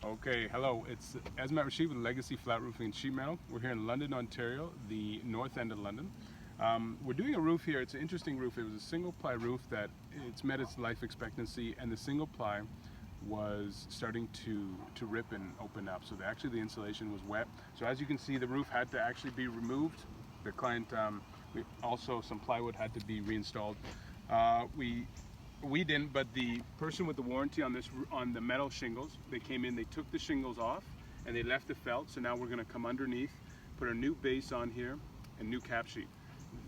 Okay, hello. It's Esmat Rashid with Legacy Flat Roofing and Sheet Metal. We're here in London, Ontario, the north end of London. We're doing a roof here. It's an interesting roof. It was a single ply roof that it's met its life expectancy, and the single ply was starting to rip and open up. So actually the insulation was wet. So as you can see, the roof had to actually be removed. The client, also some plywood had to be reinstalled. We didn't, but the person with the warranty on the metal shingles, they came in, they took the shingles off and they left the felt. So now we're going to come underneath, put a new base on here and new cap sheet.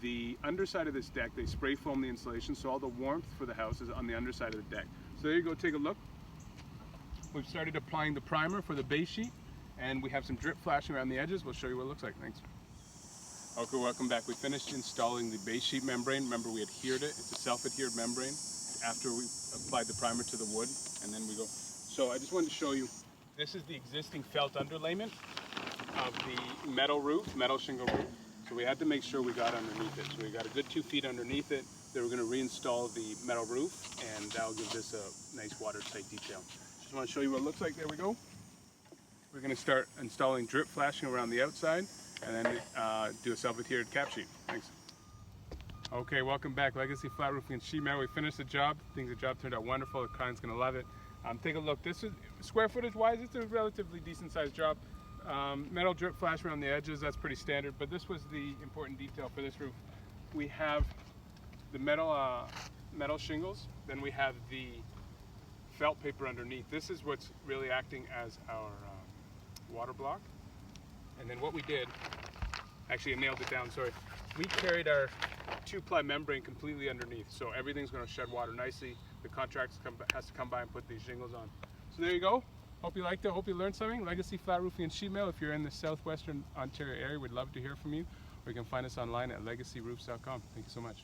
The underside of this deck, they spray foam the insulation, so all the warmth for the house is on the underside of the deck. So there you go, take a look. We've started applying the primer for the base sheet, and we have some drip flashing around the edges. We'll show you what it looks like. Thanks. Okay, welcome back. We finished installing the base sheet membrane. Remember, we adhered it. It's a self-adhered membrane after we applied the primer to the wood, and then we go. So I just wanted to show you, this is the existing felt underlayment of the metal roof, metal shingle roof. So we had to make sure we got underneath it. So we got a good 2 feet underneath it. Then we're going to reinstall the metal roof, and that'll give this a nice watertight detail. Just want to show you what it looks like. There we go. We're going to start installing drip flashing around the outside, and then do a self-adhered cap sheet. Thanks. Okay, welcome back. Legacy Flat Roofing and Sheet Metal. We finished the job. I think the job turned out wonderful. The client's going to love it. Take a look. This is square footage wise, it's a relatively decent sized job. Metal drip flash around the edges, that's pretty standard, but this was the important detail for this roof. We have the metal shingles, then we have the felt paper underneath. This is what's really acting as our water block. And then what we did, actually I nailed it down, sorry. We carried our 2-ply membrane completely underneath, so everything's going to shed water nicely. The contractor has to come by and put these shingles on. So there you go. Hope you liked it. Hope you learned something. Legacy Flat Roofing and Sheet Metal. If you're in the southwestern Ontario area, we'd love to hear from you. Or you can find us online at legacyroofs.com. Thank you so much.